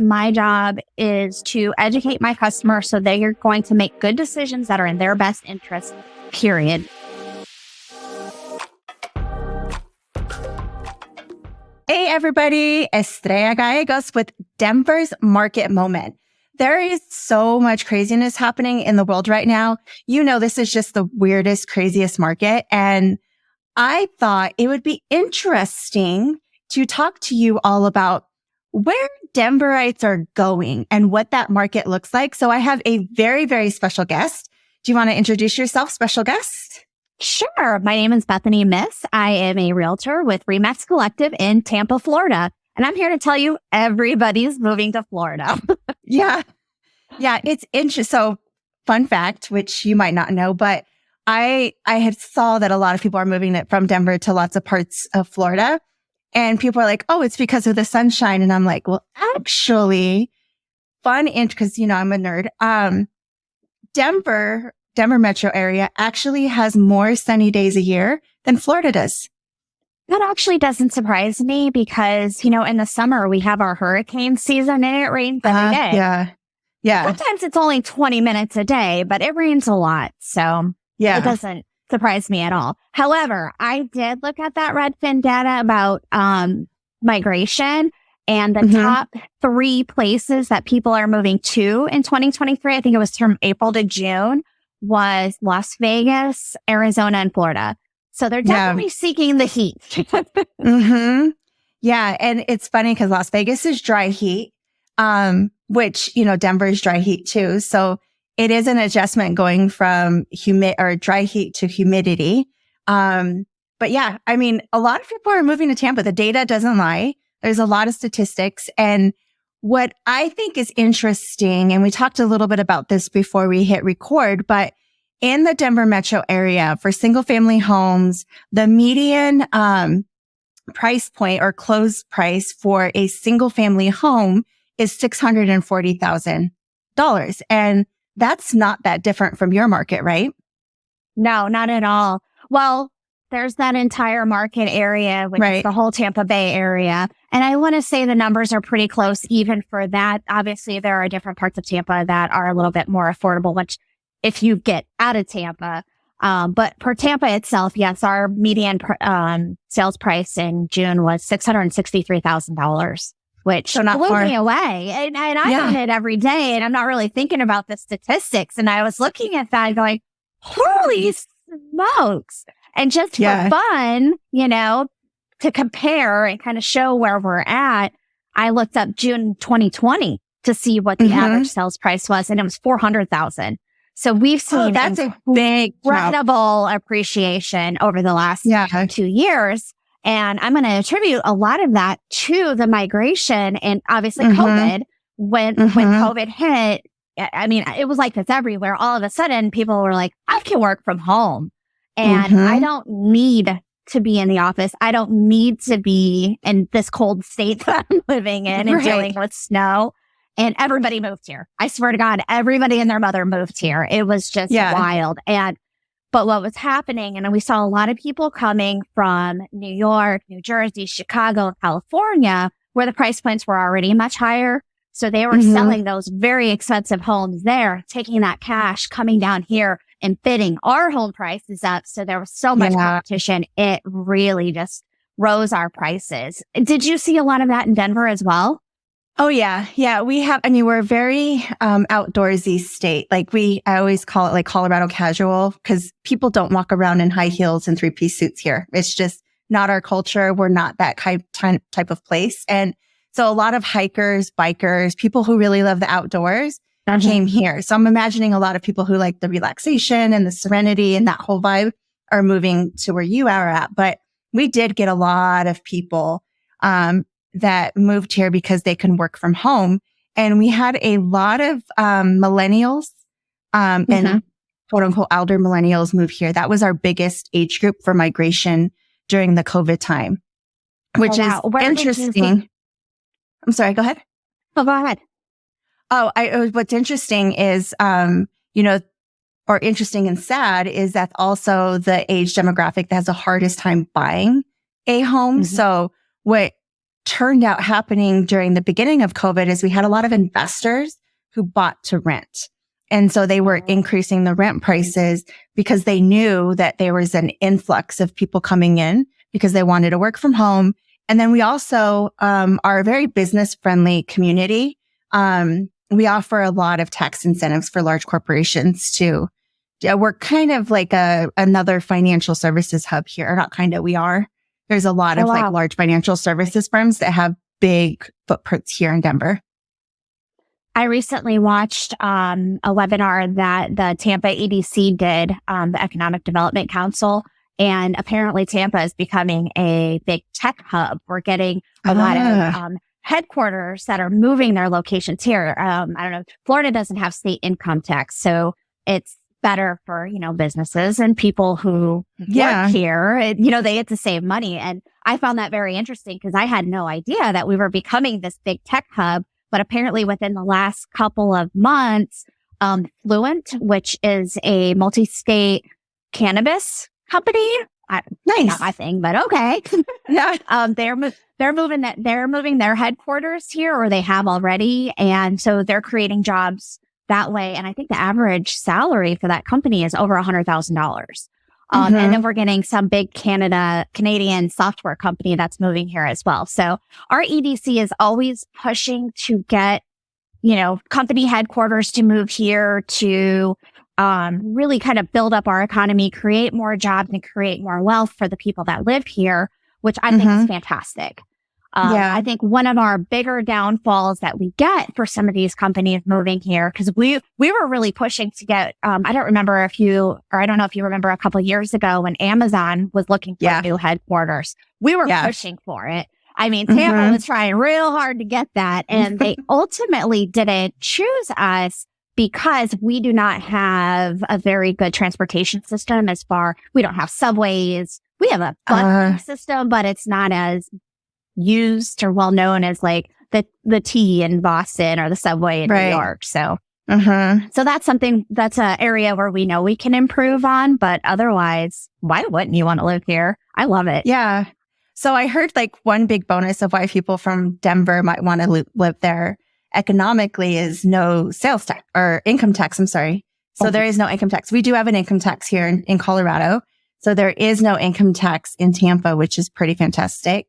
My job is to educate my customers so they are going to make good decisions that are in their best interest, period. Hey, everybody. Estrella Gallegos with Denver's Market Moment. There is so much craziness happening in the world right now. You know, this is just the weirdest, craziest market. And I thought it would be interesting to talk to you all about where Denverites are going and what that market looks like. So I have a very, very special guest. Do you want to introduce yourself, special guest? Sure. My name is Bethany Miss. I am a realtor with Remax Collective in Tampa, Florida. And I'm here to tell you everybody's moving to Florida. Yeah. It's interesting. So fun fact, which you might not know, but I had saw that a lot of people are moving it from Denver to lots of parts of Florida. And people are like, oh, it's because of the sunshine. And I'm like, well, actually, because, you know, I'm a nerd. Denver metro area actually has more sunny days a year than Florida does. That actually doesn't surprise me because, you know, in the summer we have our hurricane season and it rains every day. Yeah. Sometimes it's only 20 minutes a day, but it rains a lot. So it doesn't surprise me at all. However, I did look at that Redfin data about migration, and the top 3 places that people are moving to in 2023, I think it was from April to June, was Las Vegas, Arizona, and Florida. So they're definitely seeking the heat. Yeah. And it's funny because Las Vegas is dry heat, which, you know, Denver is dry heat too. So it is an adjustment going from dry heat to humidity. But yeah, I mean, a lot of people are moving to Tampa. The data doesn't lie. There's a lot of statistics. And what I think is interesting, and we talked a little bit about this before we hit record, but in the Denver metro area for single family homes, the median price point or close price for a single family home is $640,000. And that's not that different from your market, right? No, not at all. Well, there's that entire market area, which is the whole Tampa Bay area. And I want to say the numbers are pretty close even for that. Obviously, there are different parts of Tampa that are a little bit more affordable, which if you get out of Tampa. But for Tampa itself, yes, our median sales price in June was $663,000, which blew me away. And I run it every day, and I'm not really thinking about the statistics. And I was looking at that going, holy smokes. And just for fun, you know, to compare and kind of show where we're at, I looked up June 2020 to see what the average sales price was, and it was $400,000. So we've seen that's a big incredible appreciation over the last 2 years. And I'm going to attribute a lot of that to the migration and obviously COVID. When COVID hit, I mean, it was like this everywhere. All of a sudden, people were like, I can work from home. And I don't need to be in the office. I don't need to be in this cold state that I'm living in and dealing with snow. And everybody moved here. I swear to God, everybody and their mother moved here. It was just wild. But what was happening, and we saw a lot of people coming from New York, New Jersey, Chicago, California, where the price points were already much higher. So they were selling those very expensive homes there, taking that cash, coming down here and bidding our home prices up. So there was so much competition. It really just rose our prices. Did you see a lot of that in Denver as well? Oh, yeah. Yeah, we have. I mean, we're a very outdoorsy state. I always call it like Colorado casual because people don't walk around in high heels and 3-piece suits here. It's just not our culture. We're not that type of place. And so a lot of hikers, bikers, people who really love the outdoors came here. So I'm imagining a lot of people who like the relaxation and the serenity and that whole vibe are moving to where you are at. But we did get a lot of people that moved here because they can work from home. And we had a lot of millennials and quote unquote elder millennials move here. That was our biggest age group for migration during the COVID time, which is interesting. I'm sorry, go ahead. Oh, go ahead. What's interesting is, or interesting and sad is that also the age demographic that has the hardest time buying a home. So what turned out happening during the beginning of COVID is we had a lot of investors who bought to rent. And so they were increasing the rent prices because they knew that there was an influx of people coming in because they wanted to work from home. And then we also are a very business friendly community. We offer a lot of tax incentives for large corporations too. We're kind of like another financial services hub here. Not kind of, we are. There's a lot of like large financial services firms that have big footprints here in Denver. I recently watched a webinar that the Tampa EDC did, the Economic Development Council, and apparently Tampa is becoming a big tech hub. We're getting a lot of headquarters that are moving their locations here. I don't know. Florida doesn't have state income tax, so it's better for, businesses and people who work here. They get to save money. And I found that very interesting because I had no idea that we were becoming this big tech hub. But apparently within the last couple of months, Fluent, which is a multi-state cannabis company, nice. Not my thing, but okay. Yeah. They're moving their headquarters here, or they have already. And so they're creating jobs that way. And I think the average salary for that company is over $100,000. And then we're getting some big Canadian software company that's moving here as well. So our EDC is always pushing to get, company headquarters to move here to really kind of build up our economy, create more jobs and create more wealth for the people that live here, which I think is fantastic. I think one of our bigger downfalls that we get for some of these companies moving here, because we were really pushing to get, I don't know if you remember a couple of years ago when Amazon was looking for new headquarters. We were pushing for it. I mean, Tampa was trying real hard to get that, and they ultimately didn't choose us because we do not have a very good transportation system we don't have subways. We have a bus system, but it's not as used or well known as like the T in Boston or the subway in New York. So, so that's an area where we know we can improve on, but otherwise, why wouldn't you want to live here? I love it. Yeah. So I heard like one big bonus of why people from Denver might want to live there economically is no sales tax or income tax. I'm sorry. So there is no income tax. We do have an income tax here in Colorado. So there is no income tax in Tampa, which is pretty fantastic.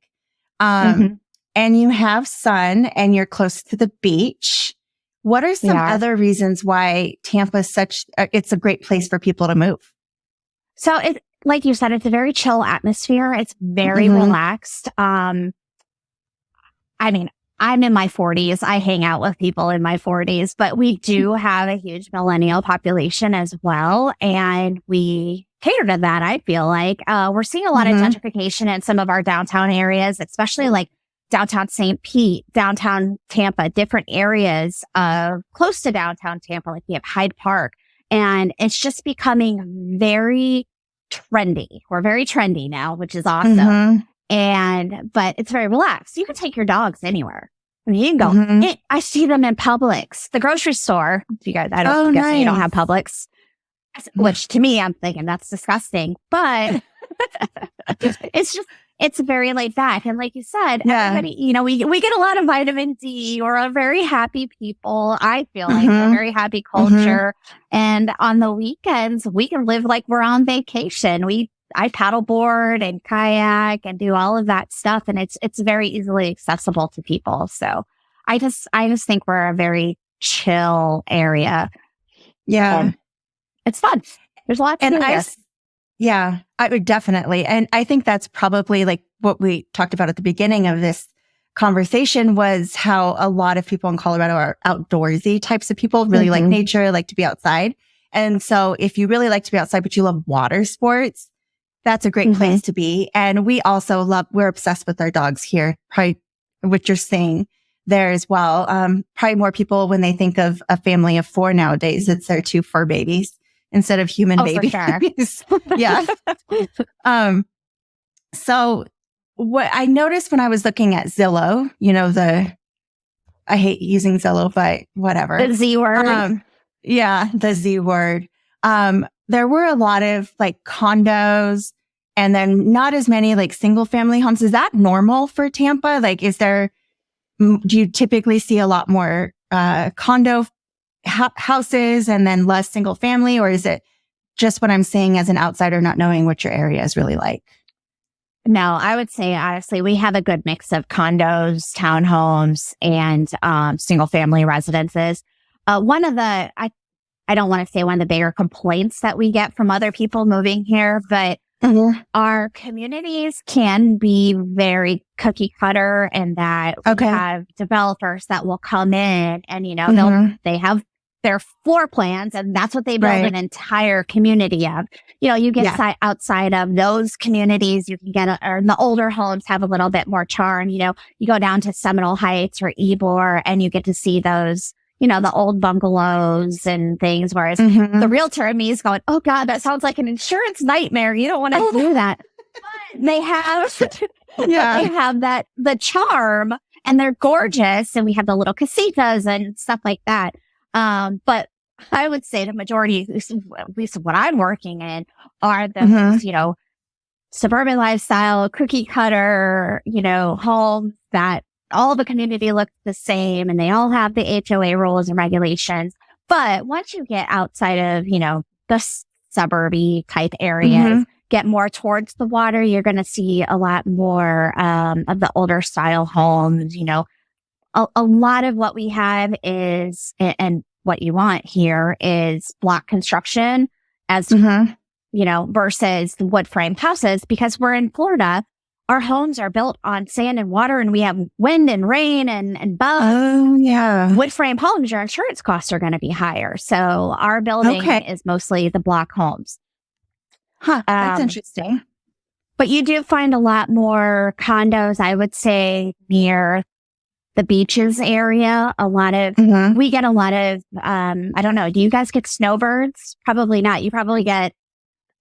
And you have sun and you're close to the beach. What are some other reasons why Tampa is it's a great place for people to move? So like you said, it's a very chill atmosphere. It's very relaxed. I mean, I'm in my 40s. I hang out with people in my 40s, but we do have a huge millennial population as well. And we cater to that, I feel like. We're seeing a lot of gentrification in some of our downtown areas, especially like downtown St. Pete, downtown Tampa, different areas close to downtown Tampa. Like we have Hyde Park, and it's just becoming very trendy. We're very trendy now, which is awesome. But it's very relaxed. You can take your dogs anywhere. I mean, you can go. I see them in Publix, the grocery store. You guys, I don't guess you don't have Publix. Which to me, I'm thinking that's disgusting, but it's very laid back. And like you said, everybody, we get a lot of vitamin D. We're a very happy people. I feel like we're a very happy culture. And on the weekends, we can live like we're on vacation. I paddleboard and kayak and do all of that stuff. And it's very easily accessible to people. So I just think we're a very chill area. Yeah. It's fun. There's lots of I would definitely. And I think that's probably like what we talked about at the beginning of this conversation was how a lot of people in Colorado are outdoorsy types of people, really like nature, like to be outside. And so if you really like to be outside, but you love water sports, that's a great place to be. And we also we're obsessed with our dogs here, probably what you're saying there as well. Probably more people when they think of a family of 4 nowadays, it's their 2 fur babies instead of human babies. For sure. Yeah. So what I noticed when I was looking at Zillow, I hate using Zillow, but whatever. The Z word. The Z word. There were a lot of like condos and then not as many like single family homes. Is that normal for Tampa? Like, do you typically see a lot more condo houses and then less single family, or is it just what I'm saying as an outsider, not knowing what your area is really like? No, I would say, honestly, we have a good mix of condos, townhomes, and single family residences. One of the, I don't want to say one of the bigger complaints that we get from other people moving here, but our communities can be very cookie cutter, and that we have developers that will come in and, you know, they have their floor plans, and that's what they build an entire community of. You know, you get outside of those communities, you can get, or the older homes have a little bit more charm. You know, you go down to Seminole Heights or Ybor and you get to see those, you know, the old bungalows and things. Whereas the realtor in me is going, oh God, that sounds like an insurance nightmare. You don't want to do that. But they have, they have that, the charm, and they're gorgeous. And we have the little casitas and stuff like that. But I would say the majority, at least what I'm working in, are the, you know, suburban lifestyle, cookie cutter, you know, homes that all the community looks the same and they all have the HOA rules and regulations. But once you get outside of, you know, the suburby type areas, get more towards the water, you're going to see a lot more of the older style homes. You know, a lot of what we have is, and what you want here is block construction as, you know, versus wood frame houses, because we're in Florida. Our homes are built on sand and water, and we have wind and rain and bugs. Oh, yeah. Wood frame homes, your insurance costs are going to be higher. So our building is mostly the block homes. That's interesting. But you do find a lot more condos, I would say, near the beaches area. A lot of, we get a lot of, I don't know, do you guys get snowbirds? Probably not. You probably get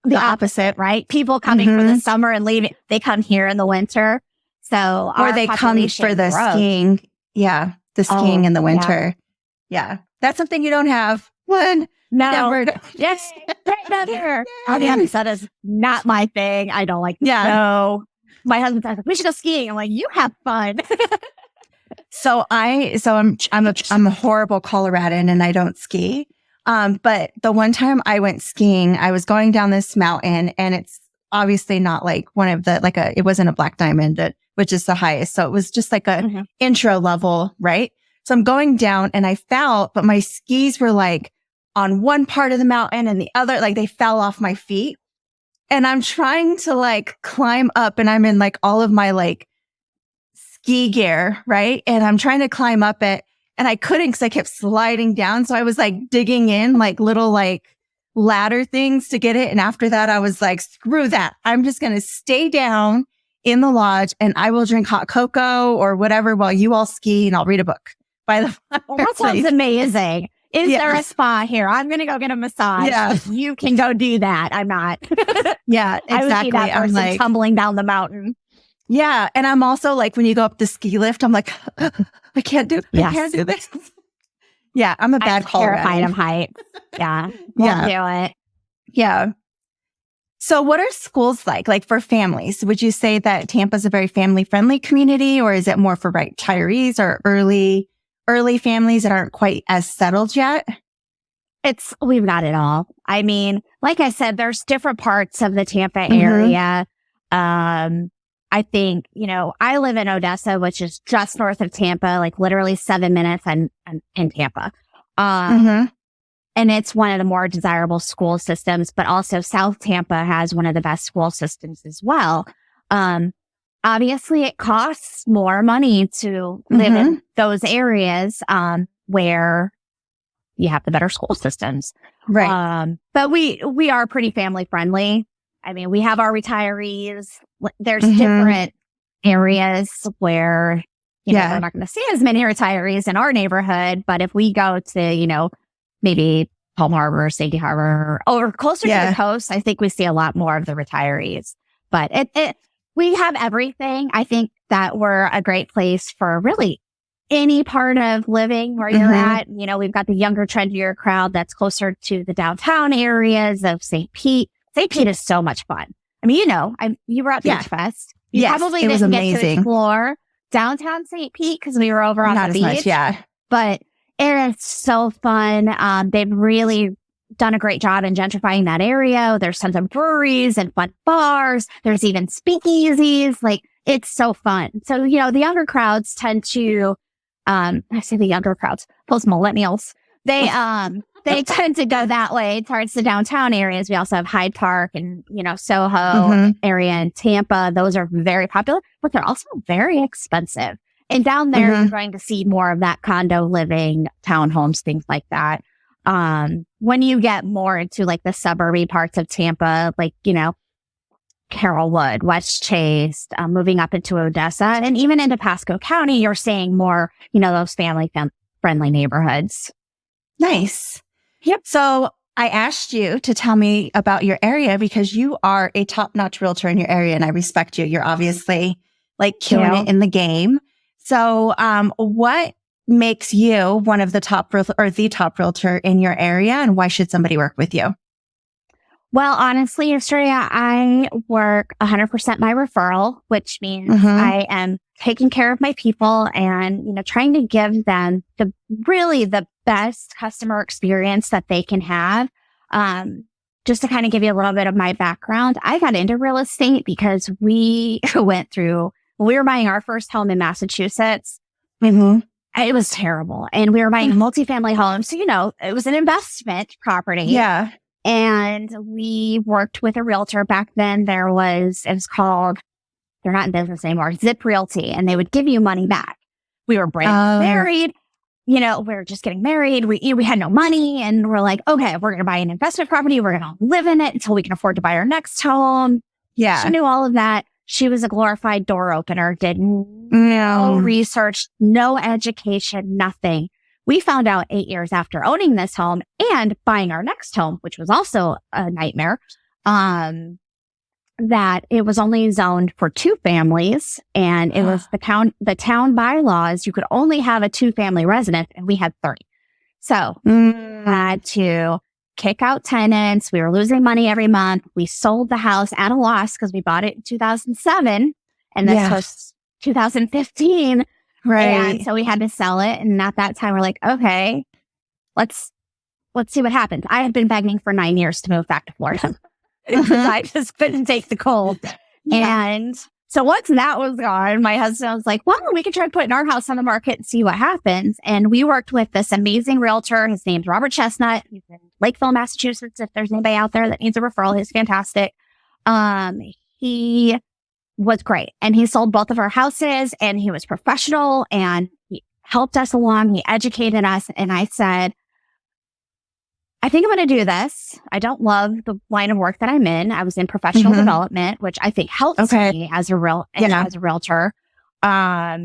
the opposite, right? People coming for the summer and leaving. They come here in the winter. So, or they come for the skiing. Yeah. The skiing in the winter. Yeah. That's something you don't have. No. Yes. Right down here. I'll be honest, that is not my thing. I don't like snow. My husband's like, we should go skiing. I'm like, you have fun. So I'm a horrible Coloradan and I don't ski. But the one time I went skiing, I was going down this mountain, and it's obviously not like one of the, it wasn't a black diamond, which is the highest. So it was just like a intro level, right? So I'm going down and I fell, but my skis were like on one part of the mountain and the other, like they fell off my feet. And I'm trying to like climb up, and I'm in like all of my like ski gear, right? And I'm trying to climb up it. And I couldn't because I kept sliding down. So I was like digging in like little like ladder things to get it. And after that, I was like, screw that. I'm just going to stay down in the lodge and I will drink hot cocoa or whatever while you all ski, and I'll read a book by the fire. Well, that sounds amazing. Is there a spa here? I'm going to go get a massage. Yeah. You can go do that. I'm not. Yeah, exactly. I would be that person like, tumbling down the mountain. Yeah. And I'm also like, when you go up the ski lift, I'm like, I can't do this. Yeah. I'm a bad caller. Terrified of height. Yeah. Won't do it. Yeah. So what are schools like for families? Would you say that Tampa's a very family friendly community, or is it more for retirees or early families that aren't quite as settled yet? We've got it all. I mean, like I said, there's different parts of the Tampa area. I think, you know, I live in Odessa, which is just north of Tampa, like literally 7 minutes. I'm in Tampa. And it's one of the more desirable school systems, but also South Tampa has one of the best school systems as well. Obviously it costs more money to live in those areas, where you have the better school systems. Right. But we are pretty family friendly. I mean, we have our retirees. There's different areas where, you know, we're not going to see as many retirees in our neighborhood. But if we go to, you know, maybe Palm Harbor, Safety Harbor, or closer to the coast, I think we see a lot more of the retirees. But we have everything. I think that we're a great place for really any part of living where you're at. You know, we've got the younger, trendier crowd that's closer to the downtown areas of St. Pete. St. Pete is so much fun. I mean, you were at Beach Fest. You probably didn't get to explore downtown St. Pete because we were over on the beach. Not as much, yeah. But it is so fun. They've really done a great job in gentrifying that area. There's tons of breweries and fun bars. There's even speakeasies. Like, it's so fun. So, the younger crowds tend to, I say the younger crowds, those millennials, they tend to go that way towards the downtown areas. We also have Hyde Park and, Soho area in Tampa. Those are very popular, but they're also very expensive. And down there, you're going to see more of that condo living, townhomes, things like that. When you get more into like the suburban parts of Tampa, like, Carrollwood, West Chase, moving up into Odessa and even into Pasco County, you're seeing more, those family-friendly neighborhoods. Nice. Yep. So I asked you to tell me about your area because you are a top-notch realtor in your area and I respect you. You're obviously like killing it in the game. So, what makes you one of the top the top realtor in your area and why should somebody work with you? Well, honestly, Estrella, I work 100% by referral, which means I am taking care of my people and, trying to give them the best customer experience that they can have. Just to kind of give you a little bit of my background, I got into real estate because we were buying our first home in Massachusetts. It was terrible. And we were buying a multifamily home. So, it was an investment property. Yeah. And we worked with a realtor back then. It was called, they're not in business anymore, Zip Realty, and they would give you money back. We were brand married. We were just getting married. We had no money and we're like, okay, we're going to buy an investment property. We're going to live in it until we can afford to buy our next home. Yeah. She knew all of that. She was a glorified door opener, did no research, no education, nothing. We found out 8 years after owning this home and buying our next home, which was also a nightmare, that it was only zoned for 2 families. And it was the town bylaws. You could only have a 2-family residence and we had 30. So had to kick out tenants. We were losing money every month. We sold the house at a loss because we bought it in 2007 and this was 2015. Right. And so we had to sell it. And at that time, we're like, okay, let's see what happens. I had been begging for 9 years to move back to Florida because I just couldn't take the cold. And so once that was gone, my husband was like, well, we could try putting our house on the market and see what happens. And we worked with this amazing realtor. His name's Robert Chestnut. He's in Lakeville, Massachusetts. If there's anybody out there that needs a referral, he's fantastic. He was great. And he sold both of our houses and he was professional and he helped us along. He educated us. And I said, I think I'm going to do this. I don't love the line of work that I'm in. I was in professional development, which I think helps me as a realtor. I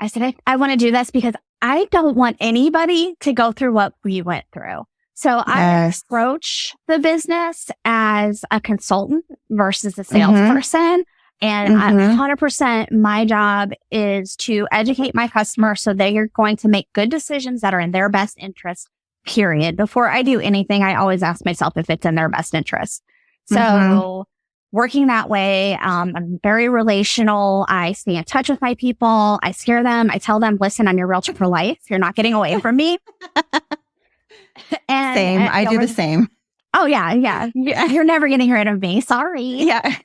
said, I want to do this because I don't want anybody to go through what we went through. So I approach the business as a consultant versus a salesperson. And 100% my job is to educate my customer so they are going to make good decisions that are in their best interest, period. Before I do anything, I always ask myself if it's in their best interest. So working that way, I'm very relational. I stay in touch with my people. I scare them. I tell them, listen, I'm your realtor for life. You're not getting away from me. Same. I do the same. Oh, yeah. You're never getting rid of me. Sorry. Yeah.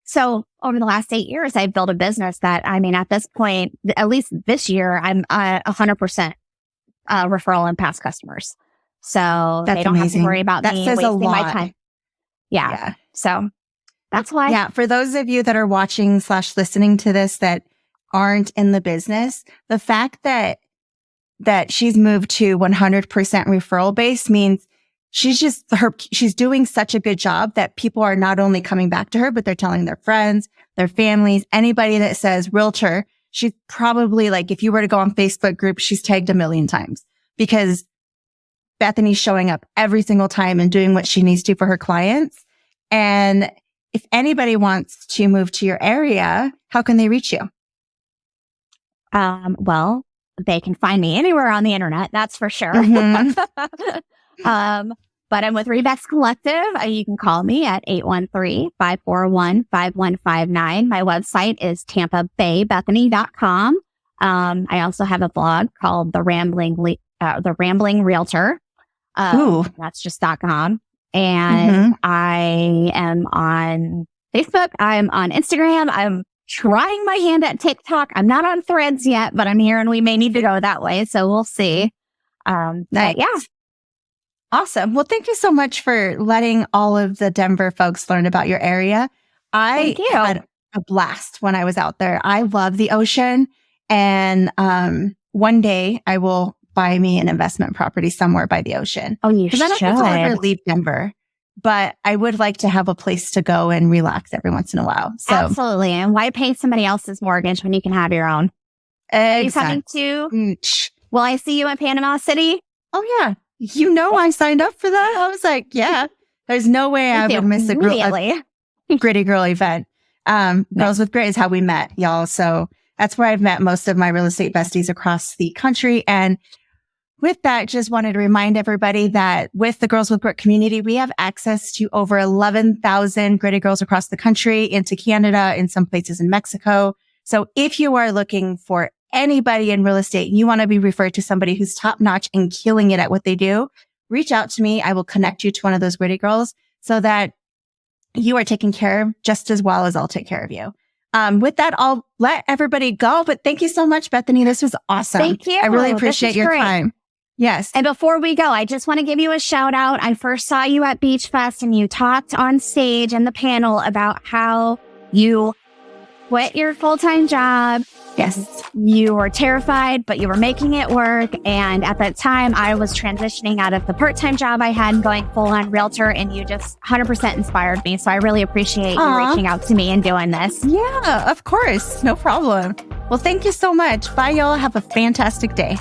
So over the last 8 years, I've built a business that, at this point, at least this year, I'm 100% referral and past customers. So they don't have to worry about me wasting my time. Yeah. So that's why. Yeah. For those of you that are watching / listening to this that aren't in the business, the fact that she's moved to 100% referral base means she's doing such a good job that people are not only coming back to her, but they're telling their friends, their families, anybody that says realtor. She's probably like, if you were to go on Facebook group, she's tagged 1 million times because Bethany's showing up every single time and doing what she needs to for her clients. And if anybody wants to move to your area, how can they reach you? Well, they can find me anywhere on the internet. That's for sure. But I'm with Rebec's Collective. You can call me at 813-541-5159. My website is tampabaybethany.com. I also have a blog called The Rambling Realtor. That's just .com. And I am on Facebook. I'm on Instagram. I'm trying my hand at TikTok. I'm not on Threads yet, but I'm here and we may need to go that way. So we'll see. Nice. Yeah. Awesome. Well, thank you so much for letting all of the Denver folks learn about your area. I had a blast when I was out there. I love the ocean. And one day I will buy me an investment property somewhere by the ocean. Oh, you should. Because I don't think I'll ever leave Denver. But I would like to have a place to go and relax every once in a while. So absolutely. And why pay somebody else's mortgage when you can have your own? Exactly. Are you coming to? Will I see you in Panama City? Oh, yeah. I signed up for that. I was like, yeah, there's no way I would miss a Gritty Girl event. Girls with Grit is how we met, y'all. So that's where I've met most of my real estate besties across the country. And with that, just wanted to remind everybody that with the Girls with Grit community, we have access to over 11,000 Gritty Girls across the country, into Canada, in some places in Mexico. So if you are looking for anybody in real estate, you want to be referred to somebody who's top notch and killing it at what they do, reach out to me. I will connect you to one of those Gritty Girls so that you are taken care of just as well as I'll take care of you. With that, I'll let everybody go. But thank you so much, Bethany. This was awesome. Thank you. I really appreciate your time. Yes. And before we go, I just want to give you a shout out. I first saw you at Beach Fest and you talked on stage in the panel about how you quit your full-time job. Yes. You were terrified, but you were making it work. And at that time, I was transitioning out of the part-time job I had and going full-on realtor, and you just 100% inspired me. So I really appreciate you reaching out to me and doing this. Yeah, of course. No problem. Well, thank you so much. Bye, y'all. Have a fantastic day.